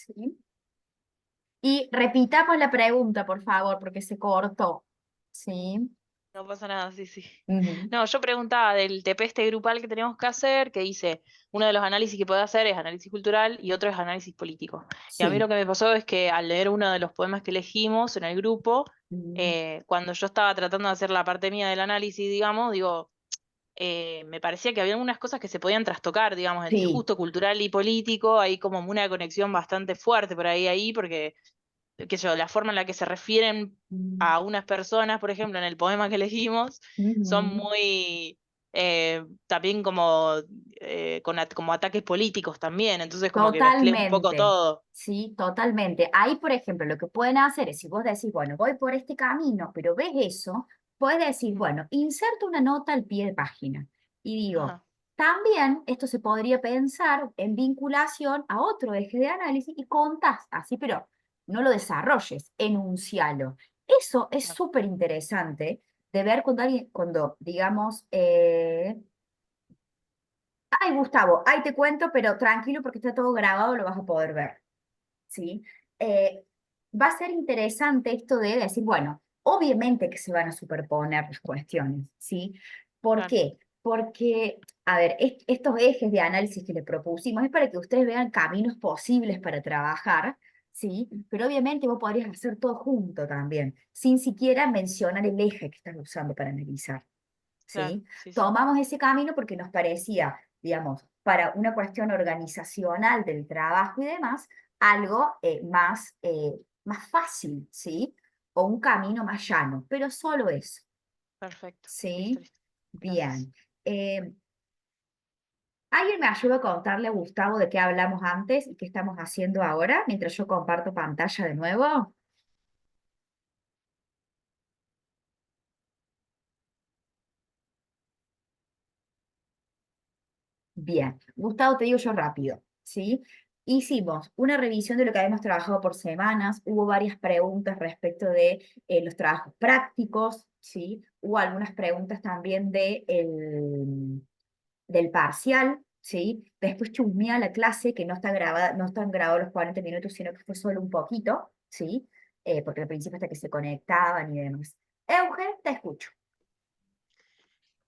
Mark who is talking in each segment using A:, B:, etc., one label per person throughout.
A: ¿sí? Y repitamos la pregunta, por favor, porque se cortó. ¿Sí?
B: No pasa nada, sí, sí.
A: Ujú.
B: No, yo preguntaba del TP este grupal que tenemos que hacer, que dice, uno de los análisis que puede hacer es análisis cultural y otro es análisis político. Y a mí lo
A: Sí.
B: que me pasó es que al leer uno de los poemas que elegimos en el grupo,
A: Mm.
B: cuando yo estaba tratando de hacer la parte mía del análisis, digamos, digo, me parecía que había algunas cosas que se podían trastocar, digamos, entre
A: Sí.
B: justo cultural y político, hay como una conexión bastante fuerte por ahí, porque qué sé yo, la forma en la que se refieren
A: Mm.
B: a unas personas, por ejemplo, en el poema que elegimos, son
A: Ujú.
B: muy también como, como ataques políticos también, entonces como que mezclé un poco
A: Totalmente,
B: todo.
A: sí, totalmente. Ahí, por ejemplo, lo que pueden hacer es, si vos decís, bueno, voy por este camino, pero ves eso, puedes decir,
B: Mm.
A: bueno, inserto una nota al pie de página. Y digo,
B: Ajá,
A: también esto se podría pensar en vinculación a otro eje de análisis y contás así, pero no lo desarrolles, enuncialo. Eso es
B: claro.
A: súper interesante de ver cuando alguien, cuando, digamos, ay, Gustavo, ahí te cuento, pero tranquilo porque está todo grabado, lo vas a poder ver, ¿sí? Eh, Va a ser interesante esto de decir, bueno, obviamente que se van a superponer las cuestiones, ¿sí? ¿Por
B: Claro.
A: qué? Porque, a ver, estos ejes de análisis que le propusimos es para que ustedes vean caminos posibles para trabajar, ¿sí? Pero obviamente vos podrías hacer todo junto también, sin siquiera mencionar el eje que estás usando para analizar.
B: Claro,
A: ¿Sí?
B: sí, sí.
A: Tomamos ese camino porque nos parecía, digamos, para una cuestión organizacional del trabajo y demás, algo más fácil, ¿sí? O un camino más llano, pero solo eso,
B: Perfecto. Listo,
A: ¿sí?
B: listo. Gracias.
A: Bien. ¿Alguien me ayuda a contarle a Gustavo de qué hablamos antes y qué estamos haciendo ahora, mientras yo comparto pantalla de nuevo? Bien, Gustavo, te digo yo rápido, ¿sí? Hicimos una revisión de lo que habíamos trabajado por semanas, hubo varias preguntas respecto de los trabajos prácticos, ¿sí? Hubo algunas preguntas también del parcial, ¿sí? Después chusmeé la clase, que no está grabada, no están grabados los 40 minutos, sino que fue solo un poquito, ¿sí? Porque al principio hasta que se conectaban y demás. Eugen, te escucho.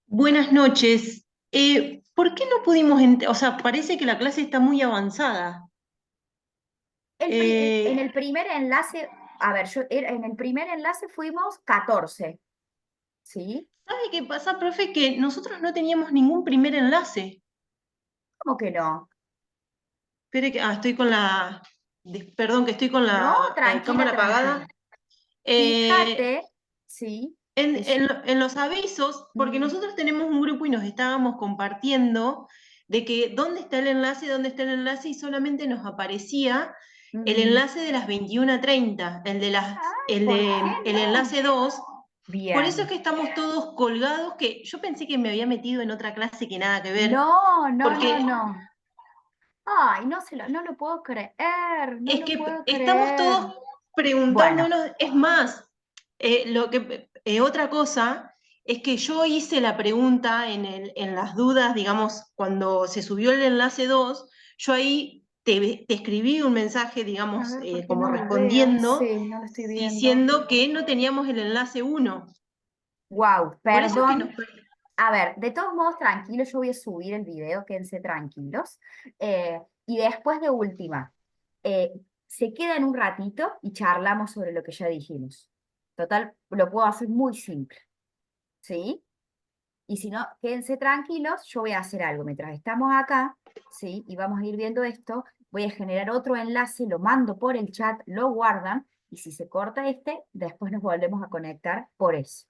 C: Buenas noches. ¿Por qué no pudimos, o sea, parece que la clase está muy avanzada?
A: En
C: Eh,
A: el primer enlace, a ver, en el primer enlace fuimos 14, ¿sí?
C: ¿Sabe qué pasa, profe? Que nosotros no teníamos ningún primer enlace.
A: ¿Cómo que no?
C: Espere que, estoy con perdón, que estoy con
A: No,
C: la
A: tranquila,
C: cámara
A: tranquila.
C: apagada. Eh,
A: Fíjate, ¿sí?
C: en,
A: Que
C: en lo- en los avisos, porque
A: mm,
C: nosotros tenemos un grupo y nos estábamos compartiendo de que dónde está el enlace, y solamente nos aparecía el
A: mm.
C: enlace de las 21:30,
A: Ay, ¿por qué
C: el
A: no?
C: enlace 2. Por eso es
A: Bien.
C: que estamos todos colgados, que yo pensé que me había metido en otra clase que nada que ver,
A: No, no, no,
C: porque
A: no. Ay, no lo puedo creer, no
C: es
A: lo
C: que
A: puedo
C: estamos
A: creer.
C: todos
A: Bueno,
C: preguntándonos. Es más, otra cosa es que yo hice la pregunta en las dudas, digamos, cuando se subió el enlace 2, yo ahí te escribí un mensaje,
A: a
C: digamos,
A: ver, ¿por qué
C: como
A: no lo veo?
C: respondiendo,
A: Sí, no lo estoy viendo.
C: diciendo que no teníamos el enlace 1.
A: Wow,
C: Por eso es que
A: perdón. A ver, de todos modos, tranquilos, yo voy a subir el video, quédense tranquilos. Y después de última, eh, se quedan un ratito y charlamos sobre lo que ya dijimos. Total, lo puedo hacer muy simple, ¿sí? Y si no, quédense tranquilos, yo voy a hacer algo. Mientras estamos acá, ¿sí? Y vamos a ir viendo esto, voy a generar otro enlace, lo mando por el chat, lo guardan, y si se corta este, después nos volvemos a conectar por eso,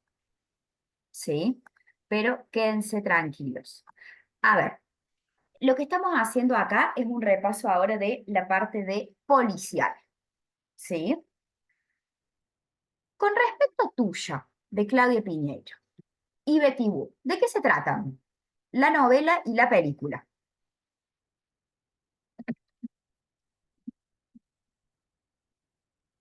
A: ¿sí? Pero quédense tranquilos. A ver, lo que estamos haciendo acá es un repaso ahora de la parte de policial, ¿sí? Con respecto a tuya, de Claudia Piñeiro y Betty Wu, ¿de qué se tratan? La novela y la película.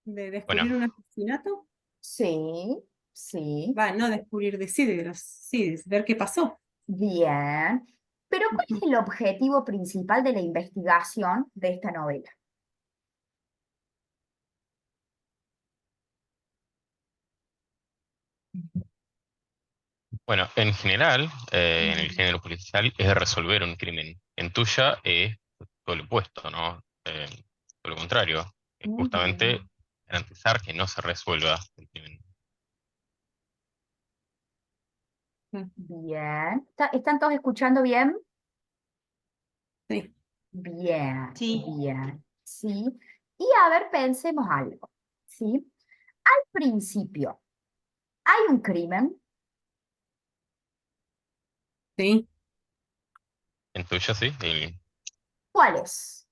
D: ¿De
E: Bueno,
D: descubrir un asesinato?
A: Sí, sí,
D: Va, no descubrir sí, ver qué pasó.
A: bien. Pero ¿cuál es el objetivo principal de la investigación de esta novela?
E: Bueno, en general, en el
A: Mm,
E: género policial es resolver un crimen. En tuya es todo lo opuesto, ¿no? Todo lo contrario, es
A: ujú.
E: justamente garantizar que no se resuelva el crimen.
A: Bien. ¿Están todos escuchando bien?
D: Sí.
A: Bien,
C: Sí,
A: bien. ¿Sí? Y a ver, pensemos algo. ¿Sí? Al principio, hay un crimen.
D: Sí.
E: En tuya sí,
A: ¿Cuál es?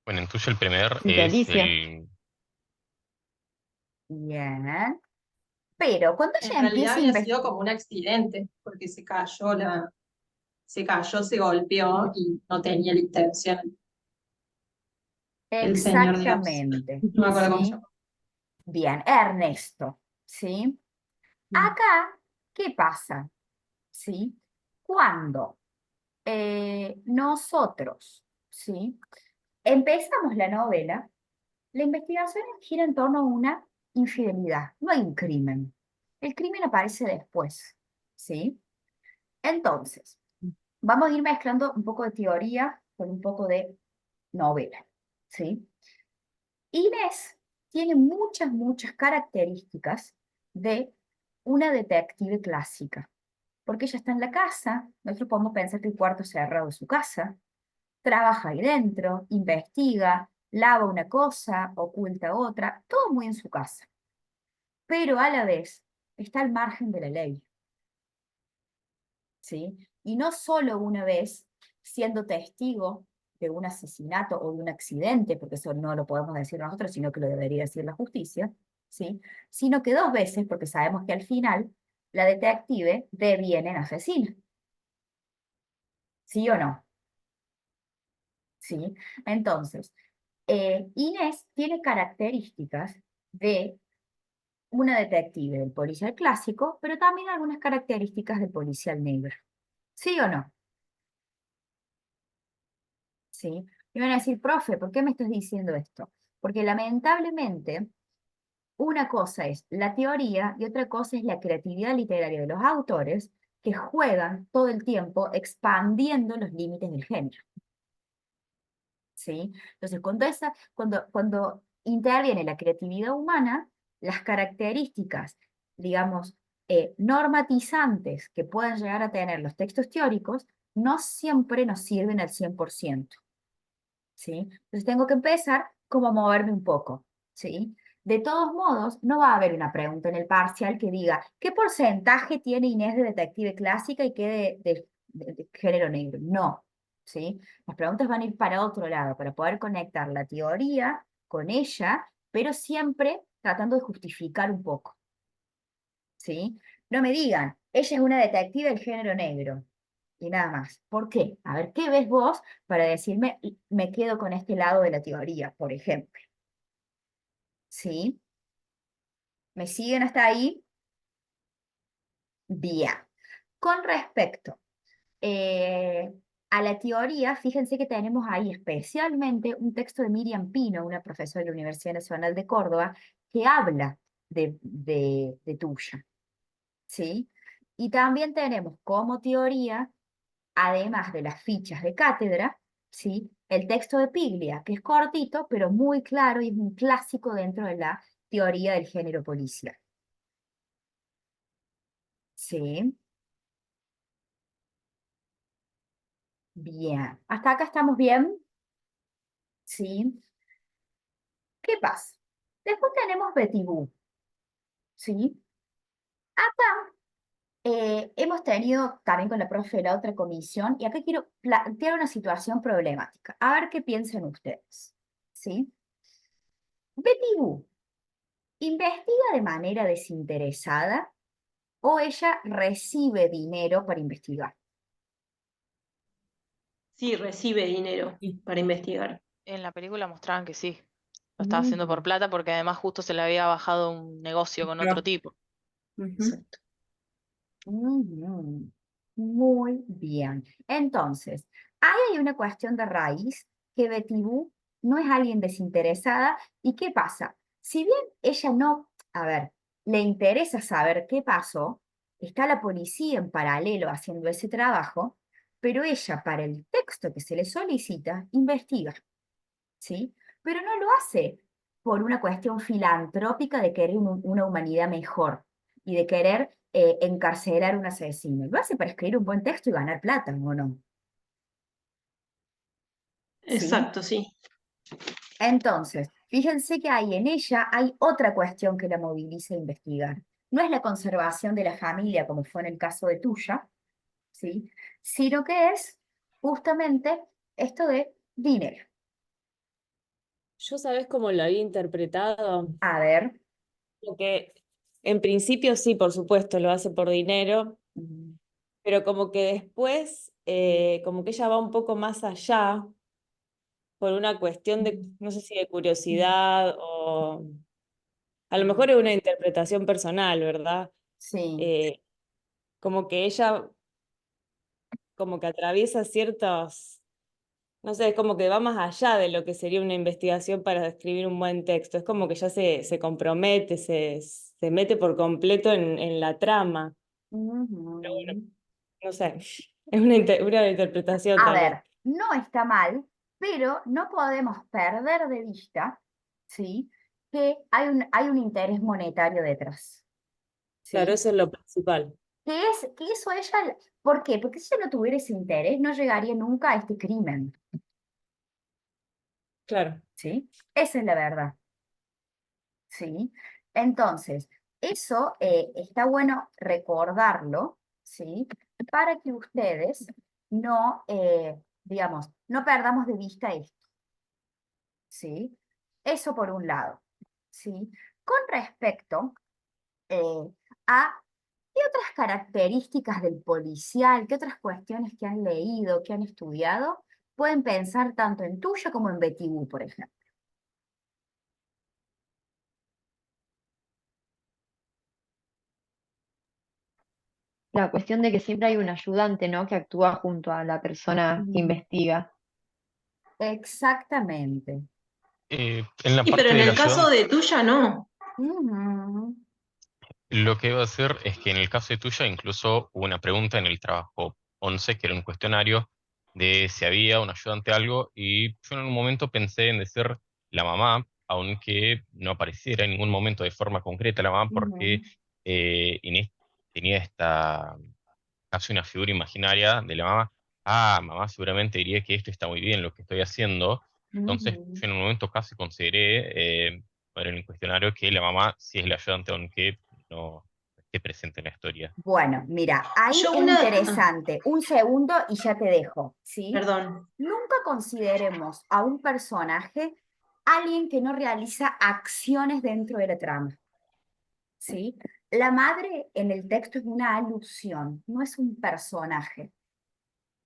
E: bueno, en tuya el primer es
F: Delicia.
A: Bien. Pero cuando
G: En
A: ella
G: realidad
A: empieza a
G: había
A: investigar,
G: sido como un accidente, porque se cayó, se golpeó y no tenía la intención el señor Dios.
A: exactamente,
G: No me acuerdo cómo se
A: ¿sí?
G: llama.
A: Bien, Ernesto, ¿sí? Acá, ¿qué pasa? ¿Sí? Cuando nosotros, ¿sí? Empezamos la novela, la investigación gira en torno a una infidelidad, no hay un crimen. El crimen aparece después, ¿sí? Entonces, vamos a ir mezclando un poco de teoría con un poco de novela, ¿sí? Inés tiene muchas características de una detective clásica, porque ella está en la casa, nosotros podemos pensar que el cuarto cerrado es su casa, trabaja ahí dentro, investiga, lava una cosa, oculta otra, todo muy en su casa, pero a la vez está al margen de la ley, ¿sí? Y no solo una vez siendo testigo de un asesinato o de un accidente, porque eso no lo podemos decir nosotros, sino que lo debería decir la justicia, ¿sí? Sino que dos veces, porque sabemos que al final la detective deviene en asesina, ¿sí o no? ¿Sí? Entonces, Inés tiene características de una detective del policial clásico, pero también algunas características del policial negro, ¿sí o no? ¿Sí? Y van a decir, profe, ¿por qué me estás diciendo esto? Porque lamentablemente una cosa es la teoría y otra cosa es la creatividad literaria de los autores que juegan todo el tiempo expandiendo los límites del género. ¿Sí? Entonces, cuando interviene la creatividad humana, las características, digamos, normatizantes que puedan llegar a tener los textos teóricos, no siempre nos sirven al 100%. ¿Sí? Entonces tengo que empezar como a moverme un poco, ¿sí? De todos modos, no va a haber una pregunta en el parcial que diga, ¿qué porcentaje tiene Inés de detective clásica y qué de género negro? No, ¿sí? Las preguntas van a ir para otro lado, para poder conectar la teoría con ella, pero siempre tratando de justificar un poco, ¿sí? No me digan, ella es una detective del género negro y nada más. ¿Por qué? A ver, ¿qué ves vos para decirme, me quedo con este lado de la teoría, por ejemplo? ¿Sí? ¿Me siguen hasta ahí? Bien. Con respecto eh, a la teoría, fíjense que tenemos ahí especialmente un texto de Miriam Pino, una profesora de la Universidad Nacional de Córdoba, que habla de tuya, ¿sí? Y también tenemos como teoría además de las fichas de cátedra, ¿sí? El texto de Piglia, que es cortito, pero muy claro y es un clásico dentro de la teoría del género policial. ¿Sí? Bien. ¿Hasta acá estamos bien? ¿Sí? ¿Qué pasa? Después tenemos Betty Boo, ¿sí? Acá hemos tenido también con la profe de la otra comisión, y acá quiero plantear una situación problemática. A ver qué piensan ustedes, ¿sí? Betty Boo, ¿investiga de manera desinteresada o ella recibe dinero para investigar?
C: sí, recibe dinero
D: Sí.
C: para investigar.
B: En la película mostraban que sí, lo estaba haciendo por
A: Ujú,
B: plata porque además justo se le había bajado un negocio con otro
D: Pero,
B: tipo.
D: ujú.
C: Exacto.
A: ujú. Muy bien. Entonces, ahí hay una cuestión de raíz que Betty Boo no es alguien desinteresada. ¿Y qué pasa? Si bien ella no A ver, le interesa saber qué pasó, está la policía en paralelo haciendo ese trabajo, pero ella, para el texto que se le solicita, investiga, ¿sí? Pero no lo hace por una cuestión filantrópica de querer una humanidad mejor y de querer encarcelar a un asesino. Lo hace para escribir un buen texto y ganar plata, ¿o no? ¿Sí?
C: Exacto, sí.
A: Entonces, fíjense que ahí en ella hay otra cuestión que la moviliza a investigar. No es la conservación de la familia, como fue en el caso de Tuya, ¿sí? Sino que es justamente esto de dinero.
F: Yo sabes cómo lo había interpretado,
A: A ver,
F: porque en principio sí, por supuesto, lo hace por dinero, pero como que después, como que ella va un poco más allá por una cuestión de, no sé si de curiosidad o a lo mejor es una interpretación personal, ¿verdad?
A: sí.
F: Eh, como que ella como que atraviesa ciertos, no sé, es como que va más allá de lo que sería una investigación para escribir un buen texto. Es como que ya se compromete, se mete por completo en la trama. Pero bueno,
A: Ujú.
F: no sé, es una interpretación
A: A
F: tal vez.
A: ver, no está mal, pero no podemos perder de vista, ¿sí? Que hay un interés monetario detrás,
F: Claro,
A: ¿sí?
F: eso es lo principal.
A: Que eso ella, ¿por qué? Porque si ella no tuviera ese interés, no llegaría nunca a este crimen,
F: Claro.
A: ¿sí? Esa es la verdad, ¿sí? Entonces, eso está bueno recordarlo, ¿sí? Para que ustedes no, digamos, no perdamos de vista esto, ¿sí? Eso por un lado, ¿sí? Con respecto a qué otras características del policial, qué otras cuestiones que han leído, que han estudiado, pueden pensar tanto en Tuya como en Betty Boo, por ejemplo.
H: La cuestión de que siempre hay un ayudante, ¿no? Que actúa junto a la persona que
A: Mm,
H: investiga.
A: exactamente.
E: En la
C: Sí, pero
E: parte
C: en
E: del
C: el caso
E: ayudante,
C: de Tuya no.
A: Ujú,
E: lo que iba a hacer es que en el caso de tuya incluso hubo una pregunta en el trabajo 11, que era un cuestionario de si había un ayudante algo, y yo en un momento pensé en decir la mamá, aunque no apareciera en ningún momento de forma concreta la mamá, porque
A: ujú,
E: Inés tenía esta casi una figura imaginaria de la mamá. Ah, mamá seguramente diría que esto está muy bien lo que estoy haciendo. Entonces
A: ujú.
E: yo en un momento casi consideré poner en el cuestionario que la mamá sí es la ayudante, aunque no esté presente en la historia.
A: Bueno, mira, ahí
C: Yo
A: es
C: una,
A: interesante. Un segundo y ya te dejo, ¿sí?
C: perdón.
A: Nunca consideremos a un personaje alguien que no realiza acciones dentro de la trama. ¿Sí? La madre en el texto es una alusión, no es un personaje,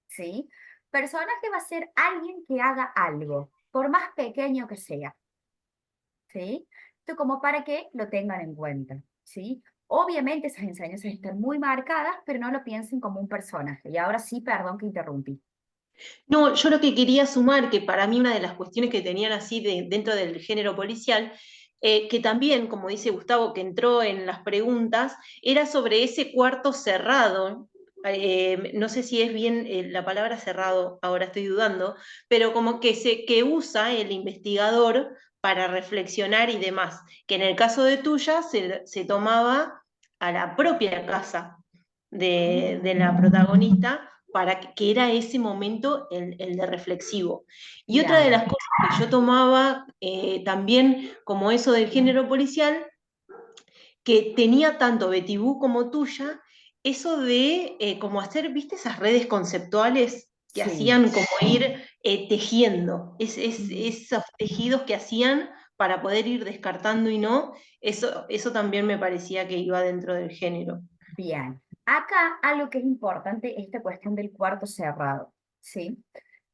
A: ¿sí? Personaje va a ser alguien que haga algo, por más pequeño que sea, ¿sí? Esto como para que lo tengan en cuenta, ¿sí? Obviamente esas enseñanzas están muy marcadas, pero no lo piensen como un personaje. Y ahora sí, perdón que interrumpí.
C: No, yo lo que quería sumar, que para mí una de las cuestiones que tenían así dentro del género policial, que también, como dice Gustavo, que entró en las preguntas, era sobre ese cuarto cerrado. No sé si es bien la palabra cerrado, ahora estoy dudando, pero como que usa el investigador para reflexionar y demás, que en el caso de Tuya se tomaba a la propia casa de la protagonista para que era ese momento el de reflexivo. Y otra de
A: Claro.
C: las cosas que yo tomaba también como eso del género policial, que tenía tanto Betty Boo como Tuya, eso de como hacer, ¿viste? Esas redes conceptuales que
A: Sí.
C: hacían como ir tejiendo,
A: Ujú.
C: esos tejidos que hacían para poder ir descartando y no, eso también me parecía que iba dentro del género.
A: Bien. Acá algo que es importante, esta cuestión del cuarto cerrado, ¿sí?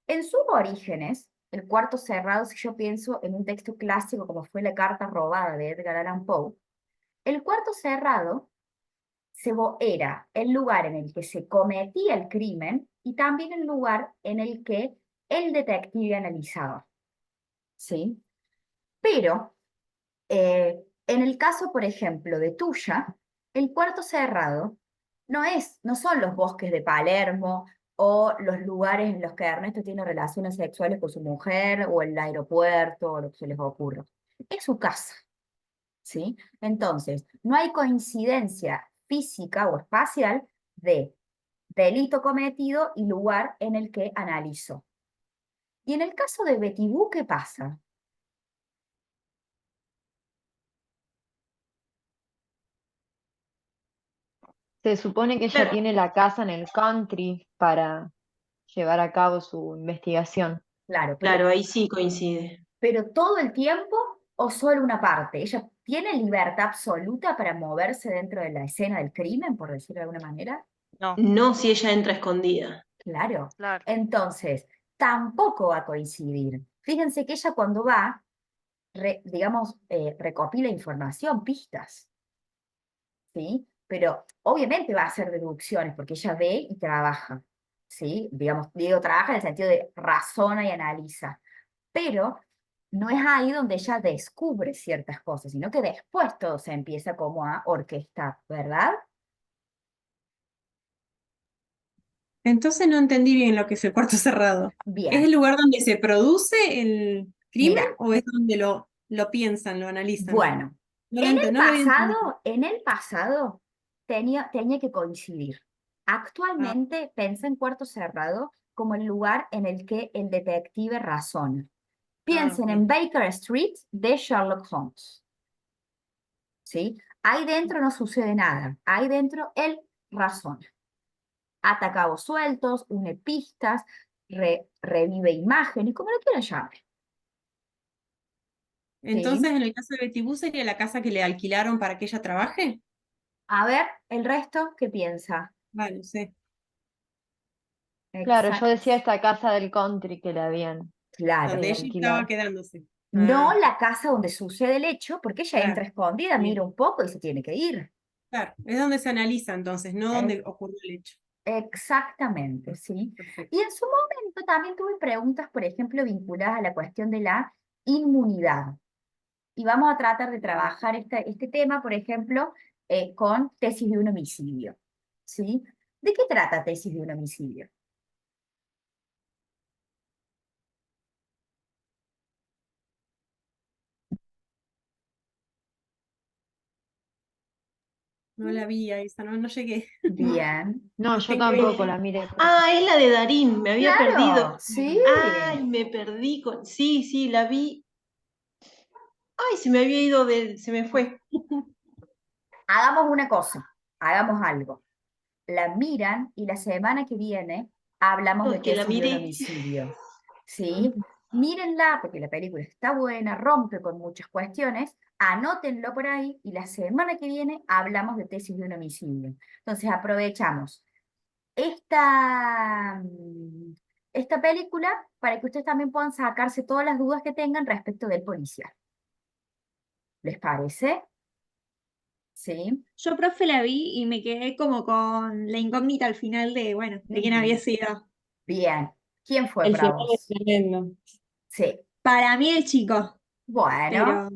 A: En sus orígenes, el cuarto cerrado, si yo pienso en un texto clásico como fue La carta robada de Edgar Allan Poe, el cuarto cerrado era el lugar en el que se cometía el crimen y también el lugar en el que el detective analizaba, ¿sí? Pero En el caso, por ejemplo, de Tuya, el puerto cerrado no son los bosques de Palermo o los lugares en los que Ernesto tiene relaciones sexuales con su mujer o el aeropuerto o lo que se les ocurra. Es su casa, ¿sí? Entonces, no hay coincidencia física o espacial de delito cometido y lugar en el que analizó. Y en el caso de Betty Boo, ¿qué pasa?
H: Se supone que ella
C: Claro,
H: tiene la casa en el country para llevar a cabo su investigación.
A: Claro,
C: claro, ahí sí coincide.
A: pero todo el tiempo o solo una parte. Ella tiene libertad absoluta para moverse dentro de la escena del crimen, por decirlo de alguna manera.
B: No,
C: No si ella entra escondida.
A: Claro.
B: claro.
A: Entonces, tampoco va a coincidir. Fíjense que ella cuando va, digamos, recopila información, pistas, ¿sí? Pero obviamente va a hacer deducciones porque ella ve y trabaja, ¿sí? Digamos, digo, trabaja en el sentido de razona y analiza. Pero no es ahí donde ella descubre ciertas cosas, sino que después todo se empieza como a orquestar, ¿verdad?
D: Entonces no entendí bien lo que es el cuarto cerrado. ¿Es
A: Bien,
D: el lugar donde se produce el crimen
A: mira,
D: o es donde lo piensan, lo analizan?
A: bueno,
D: No lo había entendido.
A: en el pasado tenía que coincidir.
D: Ah,
A: Actualmente piensa en Cuarto Cerrado como el lugar en el que el detective razona. Piensen
D: ok.
A: en Baker Street de Sherlock Holmes, ¿sí? Ahí dentro no sucede nada, ahí dentro él razona. Ata cabos sueltos, une pistas, revive imágenes, como lo quieran llamar,
D: Entonces,
A: ¿sí?
D: en el caso de Betty Boo, ¿sería la casa que le alquilaron para que ella trabaje?
A: A ver, el resto, ¿qué piensa?
D: Vale, sí.
H: Claro, yo
A: Exacto.
H: decía esta casa del country que le habían
A: Claro.
D: Donde ella estaba
H: alquilado.
D: quedándose.
A: No
D: Ah,
A: la casa donde sucede el hecho, porque ella entra
D: claro,
A: escondida, mira
D: bien.
A: un poco y se tiene que ir.
D: Claro, es donde se analiza entonces, no
A: Eh,
D: donde ocurrió el hecho.
A: Exactamente, ¿sí? Y
D: Perfecto.
A: en su momento también tuve preguntas, por ejemplo, vinculadas a la cuestión de la inmunidad. Y vamos a tratar de trabajar este tema, por ejemplo, con tesis de un homicidio, ¿sí? ¿De qué trata tesis de un homicidio?
D: No la vi a esa, no llegué.
A: Bien.
H: No,
D: No
H: yo
D: sé
H: tampoco
D: qué.
H: la miré.
C: Ah, es la de Darín, me había
A: Claro,
C: perdido.
A: sí.
C: Ay, me perdí con. Sí, sí, la vi. Ay, se me había ido se me fue.
A: Hagamos una cosa, hagamos algo. La miran y la semana que viene hablamos de
C: Que la
A: tesis de un
C: miré.
A: homicidio, ¿sí? Mírenla porque la película está buena, rompe con muchas cuestiones, anótenlo por ahí y la semana que viene hablamos de tesis de un homicidio. Entonces aprovechamos esta, esta película para que ustedes también puedan sacarse todas las dudas que tengan respecto del policial. ¿Les parece? ¿Sí?
I: Yo, profe, la vi y me quedé como con la incógnita al final de, bueno, de quién había
A: Ujú.
I: sido.
A: Bien. ¿Quién fue
F: El
A: para
F: final es
A: vos?
F: tremendo.
A: Sí.
I: Para mí el chico,
A: Bueno.
I: pero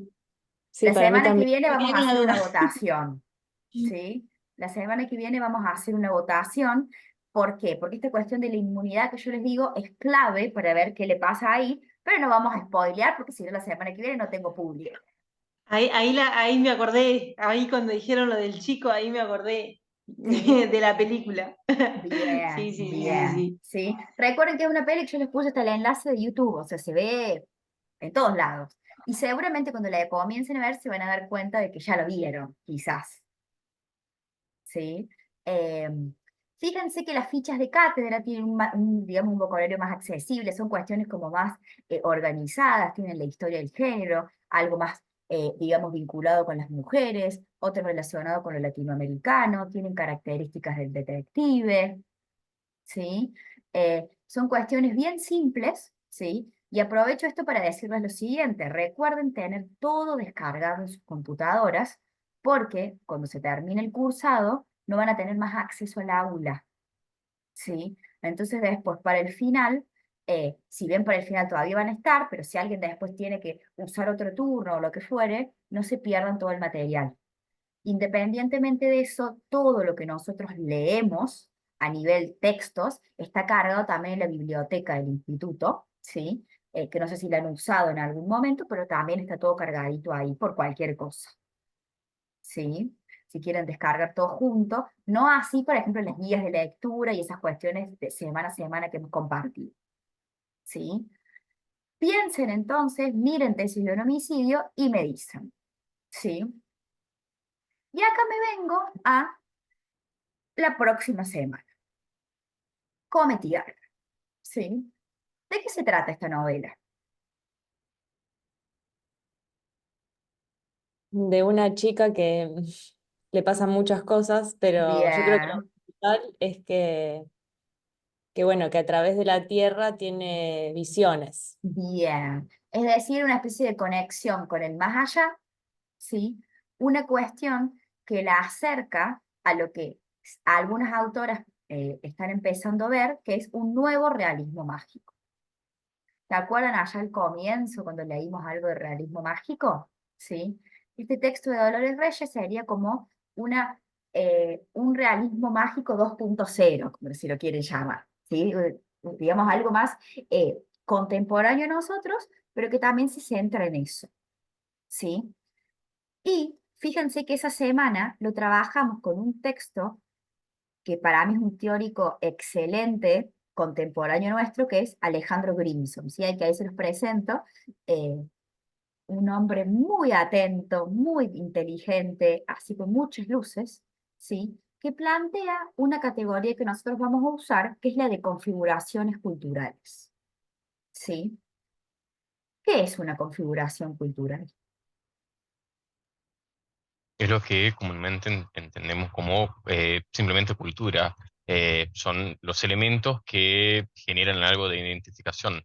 F: Sí,
A: La
F: para mí
A: semana que
F: también.
A: viene
I: me
A: vamos
I: quedé
A: a
I: con la
A: hacer una
I: duda.
A: votación, ¿sí? La semana que viene vamos a hacer una votación. ¿Por qué? Porque esta cuestión de la inmunidad que yo les digo es clave para ver qué le pasa ahí, pero no vamos a spoilear porque si no la semana que viene no tengo público.
C: Ahí me acordé, ahí cuando dijeron lo del chico, ahí me acordé
A: ¿Sí?
C: de la película.
A: Bien,
C: Sí, sí, sí, sí,
A: bien,
C: sí.
A: ¿sí? Recuerden que es una peli que yo les puse hasta el enlace de YouTube, o sea, se ve en todos lados. Y seguramente cuando la comiencen a ver se van a dar cuenta de que ya lo vieron, quizás. ¿Sí? Eh, Fíjense que las fichas de cátedra tienen digamos, un vocabulario más accesible, son cuestiones como más organizadas, tienen la historia del género, algo más, digamos, vinculado con las mujeres, otro relacionado con lo latinoamericano, tienen características del detective, ¿sí? Son cuestiones bien simples, ¿sí? Y aprovecho esto para decirles lo siguiente, recuerden tener todo descargado en sus computadoras, porque cuando se termine el cursado no van a tener más acceso al aula, ¿sí? Entonces después, para el final, Si bien por el final todavía van a estar, pero si alguien después tiene que usar otro turno o lo que fuere, no se pierdan todo el material. Independientemente de eso, todo lo que nosotros leemos a nivel textos está cargado también en la biblioteca del instituto, ¿sí? Que no sé si la han usado en algún momento, pero también está todo cargadito ahí por cualquier cosa, ¿sí? Si quieren descargar todo junto, no así, por ejemplo, las guías de lectura y esas cuestiones de semana a semana que hemos compartido, ¿sí? Piensen entonces, miren tesis de un homicidio y me dicen, ¿sí? Y acá me vengo a la próxima semana. Come tierra, ¿sí? ¿De qué se trata esta novela?
F: De una chica que le pasan muchas cosas, pero yo creo que lo
A: Bien,
F: principal es que bueno, que a través de la tierra tiene visiones.
A: bien. Es decir, una especie de conexión con el más allá, ¿sí? Una cuestión que la acerca a lo que algunas autoras están empezando a ver, que es un nuevo realismo mágico. ¿Se acuerdan allá al comienzo cuando leímos algo de realismo mágico? ¿Sí? Este texto de Dolores Reyes sería como un realismo mágico 2.0, como si lo quieren llamar. ¿Sí? Digamos algo más contemporáneo a nosotros, pero que también se centra en eso. ¿Sí? Y fíjense que esa semana lo trabajamos con un texto que para mí es un teórico excelente, contemporáneo nuestro, que es Alejandro Grimson, ¿sí? Que ahí se los presento, eh, un hombre muy atento, muy inteligente, así con muchas luces, ¿sí? Que plantea una categoría que nosotros vamos a usar, que es la de configuraciones culturales, ¿sí? ¿Qué es una configuración cultural?
E: Es lo que comúnmente entendemos como simplemente cultura. Son los elementos que generan algo de identificación.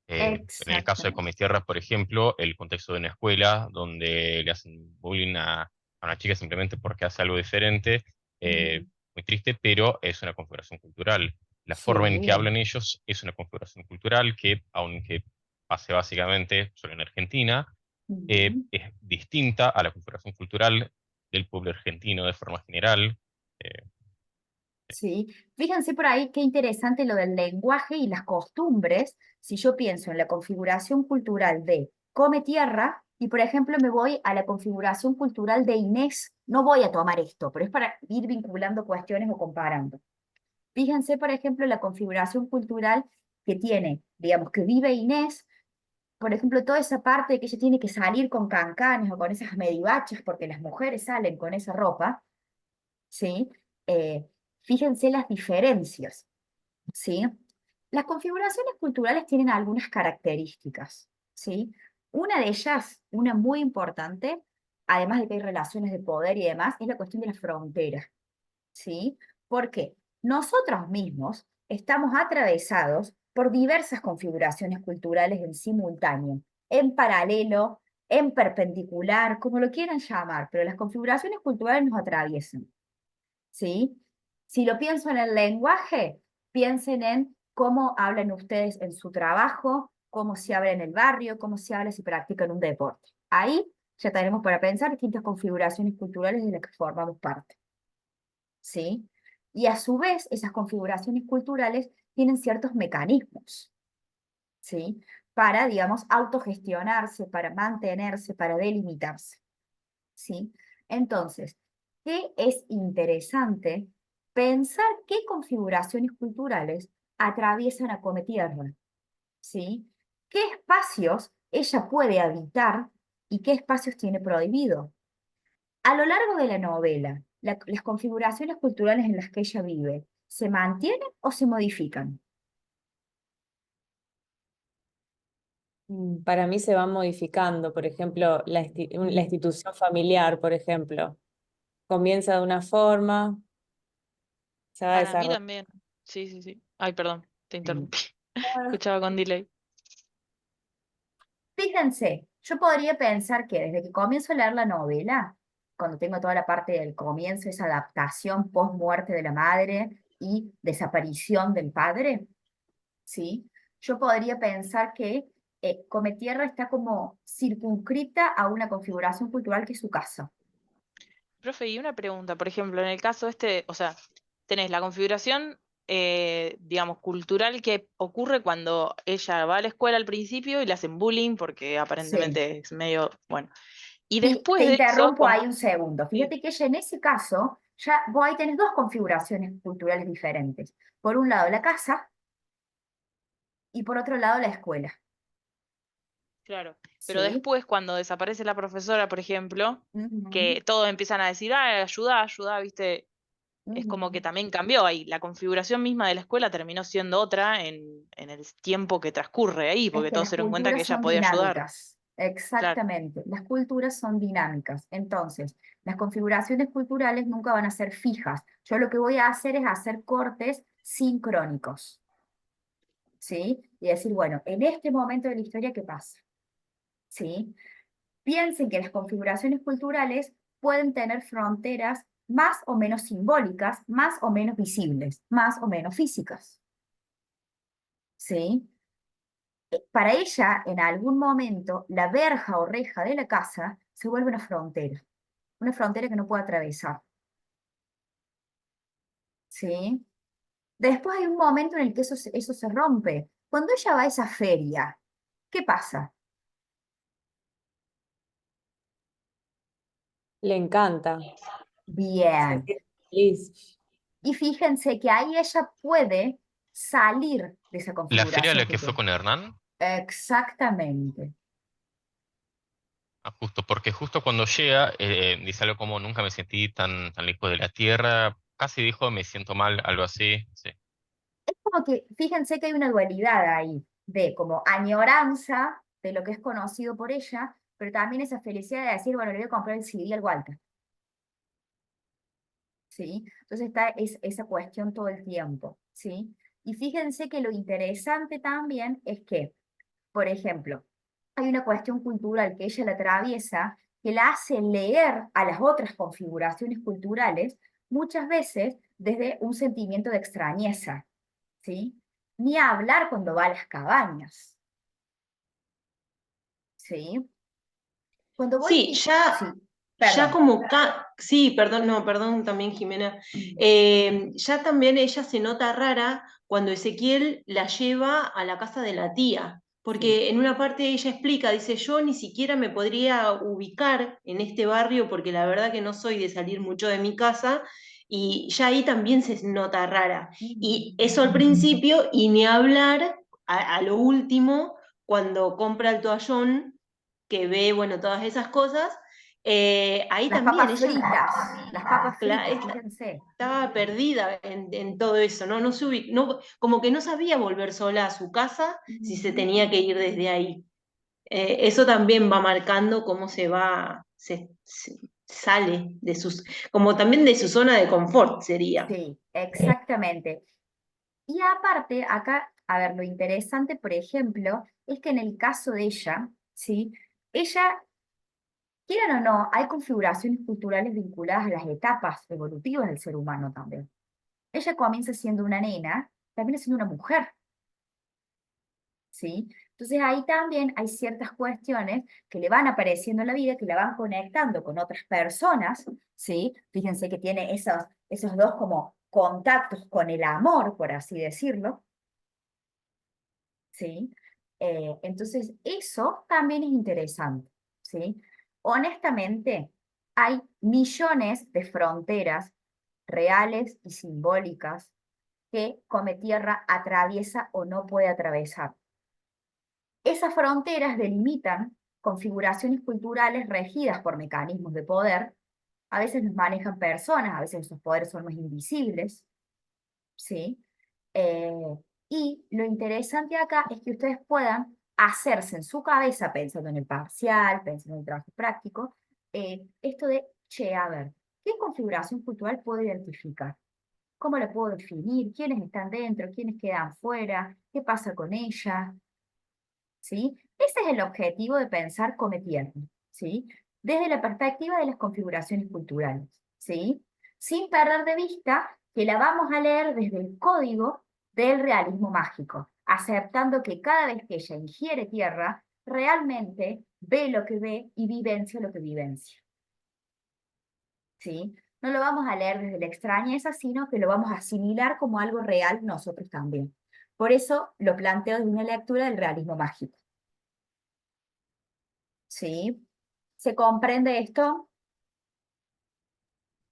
E: En el caso de
A: Exactamente.
E: Cometierra, por ejemplo, el contexto de una escuela donde le hacen bullying a una chica simplemente porque hace algo diferente,
A: Mm,
E: muy triste, pero es una configuración cultural. La forma en que
A: sí.
E: hablan ellos es una configuración cultural que, aunque pase básicamente solo en Argentina,
A: Mm.
E: es distinta a la configuración cultural del pueblo argentino de forma general. eh,
A: Sí, fíjense por ahí qué interesante lo del lenguaje y las costumbres. Si yo pienso en la configuración cultural de Come Tierra y, por ejemplo, me voy a la configuración cultural de Inés, no voy a tomar esto, pero es para ir vinculando cuestiones o comparando. Fíjense, por ejemplo, la configuración cultural que tiene, digamos, que vive Inés, por ejemplo, toda esa parte de que ella tiene que salir con cancanes o con esas medivachas porque las mujeres salen con esa ropa, ¿sí? Eh, Fíjense las diferencias, ¿sí? Las configuraciones culturales tienen algunas características, ¿sí? Una de ellas, una muy importante, además de que hay relaciones de poder y demás, es la cuestión de la frontera, ¿sí? Porque nosotros mismos estamos atravesados por diversas configuraciones culturales en simultáneo, en paralelo, en perpendicular, como lo quieran llamar, pero las configuraciones culturales nos atraviesan. ¿Sí? Si lo pienso en el lenguaje, piensen en cómo hablan ustedes en su trabajo, cómo se habla en el barrio, cómo se habla si practican un deporte. Ahí ya tenemos para pensar distintas configuraciones culturales de las que formamos parte. ¿Sí? Y a su vez, esas configuraciones culturales tienen ciertos mecanismos, ¿sí? Para, digamos, autogestionarse, para mantenerse, para delimitarse. ¿Sí? Entonces, ¿qué es interesante? Pensar qué configuraciones culturales atraviesan a Cometierra, ¿sí? ¿Qué espacios ella puede habitar y qué espacios tiene prohibido? A lo largo de la novela, las configuraciones culturales en las que ella vive, ¿se mantienen o se modifican?
F: Para mí se van modificando, por ejemplo, la institución familiar, por ejemplo, comienza de una forma, se va
B: Para mí
F: desarrollando.
B: también. Sí, sí, sí. Ay, perdón, te interrumpí. Escuchaba con delay.
A: Fíjense, yo podría pensar que desde que comienzo a leer la novela, cuando tengo toda la parte del comienzo, esa adaptación post-muerte de la madre y desaparición del padre, ¿sí? yo podría pensar que Cometierra está como circunscrita a una configuración cultural que es su casa.
B: Profe, y una pregunta, por ejemplo, en el caso este, o sea, tenés la configuración, digamos, cultural que ocurre cuando ella va a la escuela al principio y le hacen bullying porque
A: Sí.
B: aparentemente es medio, bueno. Y
A: Te
B: después de eso,
A: interrumpo
B: como,
A: ahí un segundo. Fíjate que ella en ese caso, ya vos ahí tenés dos configuraciones culturales diferentes. Por un lado la casa y por otro lado la escuela.
B: claro, pero
A: ¿Sí?
B: después cuando desaparece la profesora, por ejemplo,
A: Ujú,
B: que todos empiezan a decir, ah, ayuda, ayuda, viste, es como que
A: ujú.
B: también cambió ahí. La configuración misma de la escuela terminó siendo otra en el tiempo que transcurre ahí,
A: Es
B: porque
A: que
B: todos
A: las
B: se dieron cuenta que
A: culturas
B: ella
A: son
B: podía ayudar.
A: dinámicas.
B: Claro,
A: Exactamente. Las culturas son dinámicas. Entonces, las configuraciones culturales nunca van a ser fijas. Yo lo que voy a hacer es hacer cortes sincrónicos. ¿Sí? Y decir, bueno, en este momento de la historia, ¿qué pasa? ¿Sí? Piensen que las configuraciones culturales pueden tener fronteras más o menos simbólicas, más o menos visibles, más o menos físicas. ¿Sí? Para ella, en algún momento, la verja o reja de la casa se vuelve una frontera que no puede atravesar. ¿Sí? Después hay un momento en el que eso se rompe. Cuando ella va a esa feria, ¿qué pasa?
F: Le encanta. Se
A: Bien.
F: siente feliz.
A: Y fíjense que ahí ella puede salir de esa
E: La feria a
A: configuración
E: la que fue
A: cultural.
E: con Hernán,
A: Exactamente.
E: justo, porque justo cuando llega, dice algo como nunca me sentí tan lejos de la tierra, casi dijo me siento mal, algo así. Sí.
A: Es como que, fíjense que hay una dualidad ahí, de como añoranza de lo que es conocido por ella, pero también esa felicidad de decir, bueno, le voy a comprar el CD al Walter. ¿Sí? Entonces está esa cuestión todo el tiempo, ¿sí? Y fíjense que lo interesante también es que, por ejemplo, hay una cuestión cultural que ella la atraviesa, que la hace leer a las otras configuraciones culturales, muchas veces desde un sentimiento de extrañeza, ¿sí? Ni hablar cuando va a las cabañas, ¿sí? Cuando voy,
C: Sí,
A: sí,
C: ya
A: perdón.
C: como, sí, perdón, no, perdón también Jimena. Ya también ella se nota rara cuando Ezequiel la lleva a la casa de la tía,
A: Sí.
C: porque en una parte ella explica, dice, yo ni siquiera me podría ubicar en este barrio porque la verdad que no soy de salir mucho de mi casa, y ya ahí también se nota rara. Y eso al principio, y ni hablar a lo último, cuando compra el toallón, que ve, bueno, todas esas cosas, ahí también ella
A: Las papas fritas,
C: esta-
A: fíjense.
C: estaba perdida en todo eso, ¿no? No, como que no sabía volver sola a su casa si se tenía que ir desde ahí. Eso también va marcando cómo se sale de como también de su zona de confort sería.
A: Sí, exactamente. Y aparte, acá, a ver, lo interesante, por ejemplo, es que en el caso de ella, ¿sí? Ella, quieran o no, hay configuraciones culturales vinculadas a las etapas evolutivas del ser humano también. Ella comienza siendo una nena, también siendo una mujer, ¿sí? Entonces ahí también hay ciertas cuestiones que le van apareciendo en la vida, que la van conectando con otras personas, ¿sí? Fíjense que tiene esos dos como contactos con el amor, por así decirlo, ¿sí? Entonces, eso también es interesante, ¿sí? Honestamente, hay millones de fronteras reales y simbólicas que Cometierra atraviesa o no puede atravesar. Esas fronteras delimitan configuraciones culturales regidas por mecanismos de poder. A veces los manejan personas, a veces esos poderes son más invisibles, ¿sí? Eh, y lo interesante acá es que ustedes puedan hacerse en su cabeza, pensando en el parcial, pensando en el trabajo práctico, esto de, che, a ver, ¿qué configuración cultural puedo identificar? ¿Cómo la puedo definir? ¿Quiénes están dentro? ¿Quiénes quedan fuera? ¿Qué pasa con ella? ¿Sí? Ese es el objetivo de pensar Cometiendo, ¿sí? Desde la perspectiva de las configuraciones culturales, ¿sí? Sin perder de vista que la vamos a leer desde el código del realismo mágico. aceptando que cada vez que ella ingiere tierra, realmente ve lo que ve y vivencia lo que vivencia. ¿Sí? No lo vamos a leer desde la extrañeza, sino que lo vamos a asimilar como algo real nosotros también. Por eso lo planteo desde una lectura del realismo mágico. ¿Sí? ¿Se comprende esto?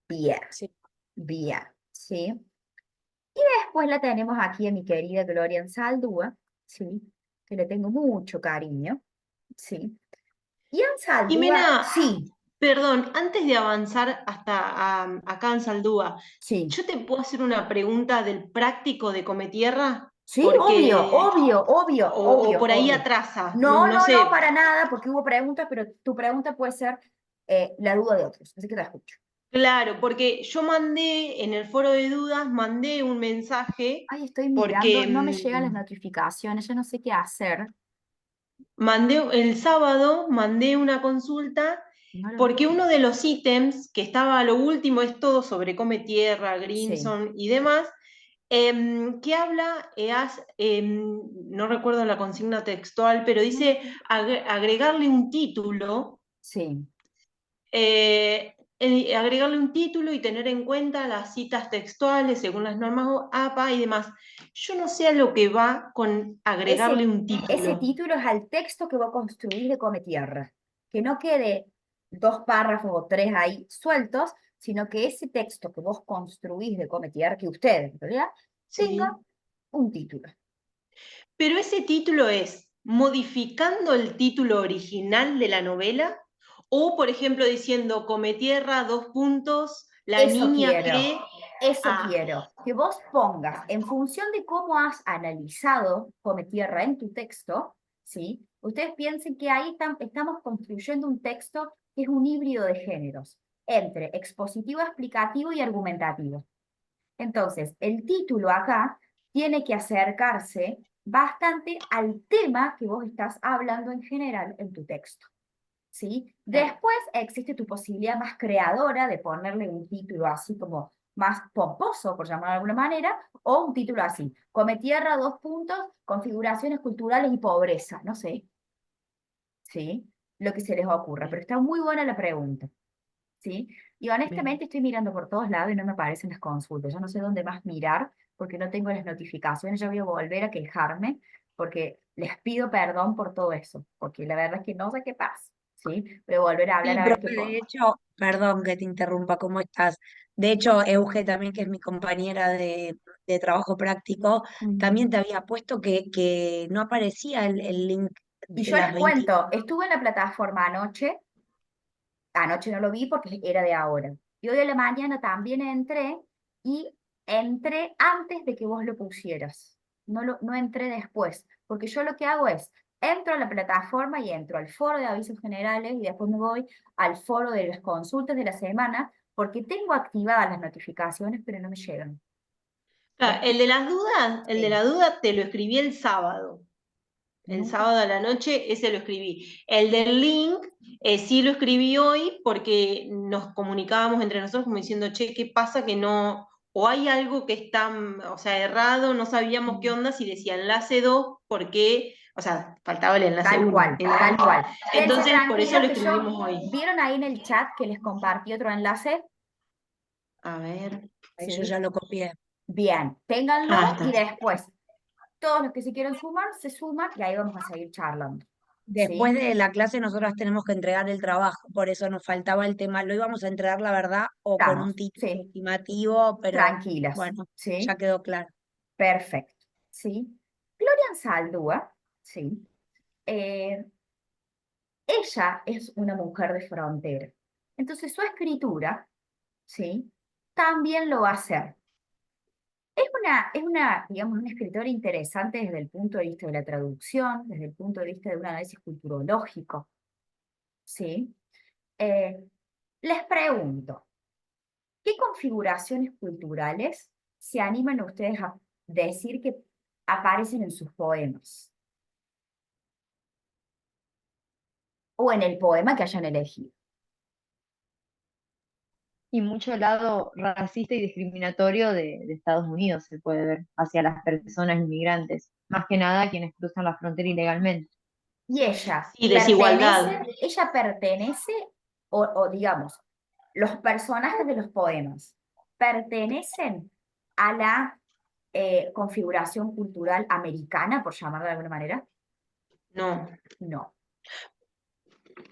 A: Bien,
F: Sí.
A: bien, ¿sí? Y después la tenemos aquí a mi querida Gloria Anzaldúa, ¿sí? Que le tengo mucho cariño, ¿sí? Y Anzaldúa,
C: Jimena,
A: sí,
C: perdón, antes de avanzar hasta acá en Saldúa,
A: sí.
C: ¿yo te puedo hacer una pregunta del práctico de Cometierra?
A: Sí, obvio,
C: Porque,
A: obvio, obvio,
C: o
A: obvio,
C: por ahí
A: obvio.
C: atrasa,
A: No,
C: no
A: no, no,
C: sé.
A: para nada, porque hubo preguntas, pero tu pregunta puede ser la duda de otros, así que te escucho.
C: Claro, porque yo mandé en el foro de dudas, mandé un mensaje,
A: Ay, estoy
C: porque
A: mirando, no me llegan las notificaciones, yo no sé qué hacer.
C: el sábado mandé una consulta,
A: No lo
C: porque
A: veo.
C: uno de los ítems que estaba a lo último es todo sobre Cometierra, Grimson y demás, que habla, no recuerdo la consigna textual, pero dice agregarle un título.
A: Sí.
C: Agregarle un título y tener en cuenta las citas textuales según las normas APA y demás. Yo no sé a lo que va con agregarle un
A: Ese
C: título.
A: título es al texto que vos construís de Cometierra. Que no quede 2 párrafos o 3 ahí sueltos, sino que ese texto que vos construís de Cometierra, que ustedes, en realidad, tenga
C: Sí.
A: un título.
C: Pero ese título es modificando el título original de la novela o, por ejemplo, diciendo Cometierra, dos puntos, la
A: Eso
C: niña
A: quiero.
C: que...
A: Eso
C: Ah,
A: quiero, que vos pongas, en función de cómo has analizado Cometierra en tu texto, ¿sí? Ustedes piensen que ahí estamos construyendo un texto que es un híbrido de géneros, entre expositivo, explicativo y argumentativo. Entonces, el título acá tiene que acercarse bastante al tema que vos estás hablando en general en tu texto. ¿Sí? Después existe tu posibilidad más creadora de ponerle un título así como más pomposo, por llamarlo de alguna manera, o un título así, Cometierra, dos puntos, configuraciones culturales y pobreza, no sé, ¿sí? Lo que se les ocurra, pero está muy buena la pregunta, ¿sí? Y honestamente estoy mirando por todos lados y no me aparecen las consultas, yo no sé dónde más mirar porque no tengo las notificaciones, yo voy a volver a quejarme porque les pido perdón por todo eso, porque la verdad es que no sé qué pasa. ¿Sí? Voy a volver a hablar
J: Sí,
A: a ver qué
J: profe, de
A: pongo.
J: hecho, perdón que te interrumpa, ¿cómo estás? De hecho, Euge también, que es mi compañera de trabajo práctico, también te había puesto que no aparecía el link
A: Y
J: de
A: yo
J: las
A: les
J: 20.
A: cuento, estuve en la plataforma anoche no lo vi porque era de ahora. Y hoy a la mañana también entré y entré antes de que vos lo pusieras. No entré después, porque yo lo que hago es, entro a la plataforma y entro al foro de avisos generales y después me voy al foro de las consultas de la semana porque tengo activadas las notificaciones, pero no me llegan.
C: claro, el de las dudas, el de
A: Sí.
C: la duda te lo escribí el sábado. El
A: Nunca.
C: sábado a la noche, ese lo escribí. El del link, sí lo escribí hoy porque nos comunicábamos entre nosotros como diciendo, che, ¿qué pasa que no? O hay algo que está, o sea, errado, no sabíamos qué onda, si decía enlace 2, porque, o sea, faltaba el enlace
A: Tal
C: 1.
A: cual, tal cual. Quédense
C: Entonces, por eso
A: tranquilos
C: lo
A: que yo,
C: escribimos hoy.
A: ¿vieron ahí en el chat que les compartí otro enlace?
C: A ver.
J: Ahí yo
A: Sí.
J: ya lo copié.
A: Bien, ténganlo
C: Ah,
A: y
C: está.
A: después todos los que se quieran sumar, se suman y ahí vamos a seguir charlando.
J: Después
A: ¿Sí?
J: de la clase nosotras tenemos que entregar el trabajo, por eso nos faltaba el tema. Lo íbamos a entregar, la verdad, o con un
A: Estamos,
J: título
A: sí,
J: estimativo, pero
A: tranquilas.
J: bueno, ya
A: ¿Sí?
J: quedó claro.
A: Perfecto. ¿Sí? Gloria Saldúa, ¿sí? Eh, ella es una mujer de frontera. Entonces su escritura, ¿sí? También lo va a hacer. Digamos, una escritora interesante desde el punto de vista de la traducción, desde el punto de vista de un análisis culturológico, ¿sí? Eh, les pregunto, ¿qué configuraciones culturales se animan ustedes a decir que aparecen en sus poemas? O en el poema que hayan elegido.
H: Y mucho lado racista y discriminatorio de Estados Unidos se puede ver hacia las personas inmigrantes, más que nada quienes cruzan la frontera ilegalmente.
A: Y
C: Y desigualdad.
A: ella pertenece, o digamos, los personajes de los poemas pertenecen a la configuración cultural americana, por llamarla de alguna manera.
C: No.
A: No.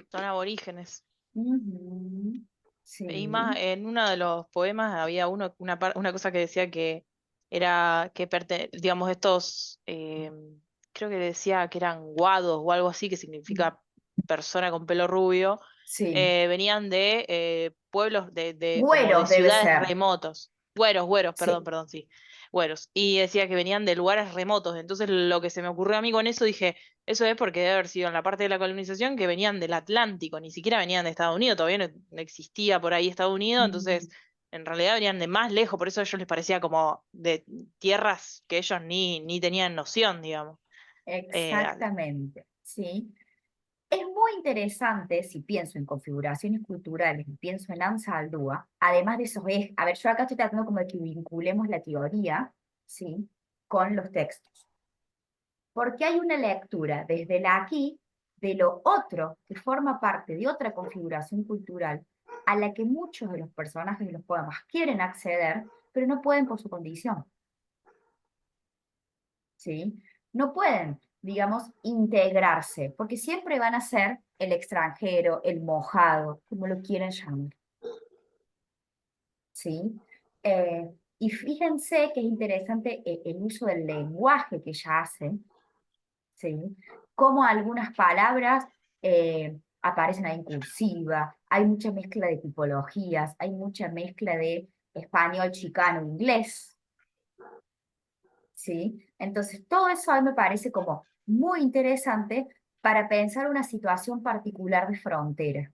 B: Son aborígenes.
A: Ujú. Sí.
B: Y más, en uno de los poemas había una cosa que decía que era que digamos, estos, creo que decía que eran guados o algo así, que significa persona con pelo rubio,
A: Sí.
B: venían de pueblos, como de
A: Güeros debe
B: ciudades
A: ser.
B: remotos. Güeros,
A: Sí.
B: perdón, sí. Güeros. Y decía que venían de lugares remotos. Entonces lo que se me ocurrió a mí con eso, dije, eso es porque debe haber sido en la parte de la colonización que venían del Atlántico, ni siquiera venían de Estados Unidos, todavía no existía por ahí Estados Unidos, entonces en realidad venían de más lejos, por eso a ellos les parecía como de tierras que ellos ni tenían noción, digamos.
A: Exactamente, sí. Es muy interesante si pienso en configuraciones culturales y pienso en Anzaldúa, además de esos ejes. A ver, yo acá estoy tratando como de que vinculemos la teoría, ¿sí?, con los textos. Porque hay una lectura desde la aquí de lo otro que forma parte de otra configuración cultural a la que muchos de los personajes de los poemas quieren acceder, pero no pueden por su condición. ¿Sí? No pueden, digamos, integrarse, porque siempre van a ser el extranjero, el mojado, como lo quieran llamar. ¿Sí? Y fíjense que es interesante el uso del lenguaje que ella hace, ¿sí? Como algunas palabras aparecen ahí en cursiva, hay mucha mezcla de tipologías, hay mucha mezcla de español, chicano, inglés, ¿sí? Entonces, todo eso a mí me parece como muy interesante para pensar una situación particular de frontera.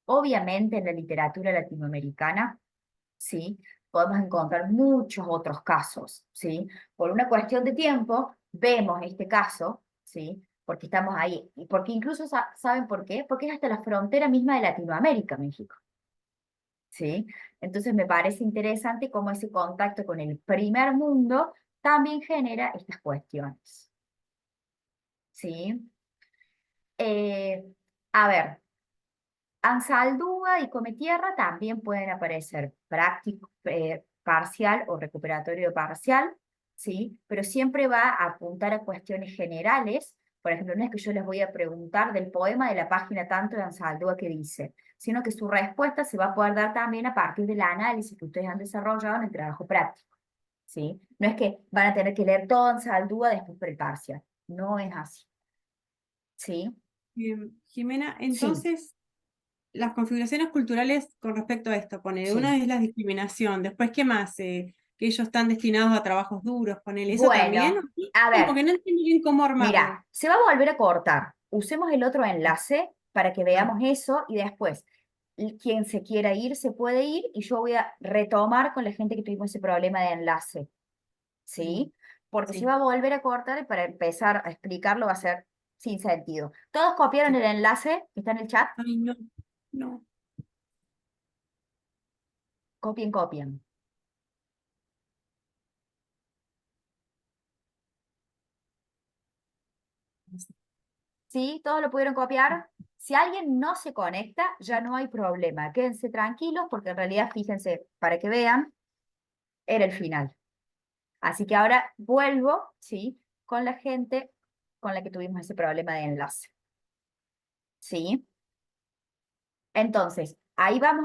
A: Obviamente en la literatura latinoamericana, ¿sí?, podemos encontrar muchos otros casos, ¿sí? Por una cuestión de tiempo, vemos este caso, ¿sí?, porque estamos ahí. Y porque incluso, ¿saben por qué? Porque es hasta la frontera misma de Latinoamérica, México. ¿Sí? Entonces me parece interesante cómo ese contacto con el primer mundo también genera estas cuestiones. ¿Sí? A ver, Anzaldúa y Cometierra también pueden aparecer práctico, parcial o recuperatorio parcial, ¿sí? Pero siempre va a apuntar a cuestiones generales. Por ejemplo, no es que yo les voy a preguntar del poema de la página tanto de Anzaldúa que dice, sino que su respuesta se va a poder dar también a partir del análisis que ustedes han desarrollado en el trabajo práctico, ¿sí? No es que van a tener que leer todo Anzaldúa después por el parcial, no es así, ¿sí?
D: Jimena,
A: Sí.
D: entonces, las configuraciones culturales con respecto a esto, ponele,
A: Sí.
D: una es la discriminación, después, ¿qué más? Que ellos están destinados a trabajos duros, ponele, ¿eso
A: Bueno,
D: también?
A: a
D: Como
A: ver,
D: que no entiendo bien cómo armarlo.
A: mira, se va a volver a cortar. Usemos el otro enlace para que veamos eso y después, quien se quiera ir se puede ir y yo voy a retomar con la gente que tuvimos ese problema de enlace, ¿sí? Porque
D: Sí.
A: se va a volver a cortar y para empezar a explicarlo va a ser sin sentido. ¿Todos copiaron el enlace que está en el chat?
D: Ay, no, no.
A: Copien, copien. ¿Sí? ¿Todos lo pudieron copiar? Si alguien no se conecta, ya no hay problema. Quédense tranquilos porque en realidad, fíjense, para que vean, era el final. Así que ahora vuelvo, ¿sí?, con la gente con la que tuvimos ese problema de enlace. ¿Sí? Entonces, ahí vamos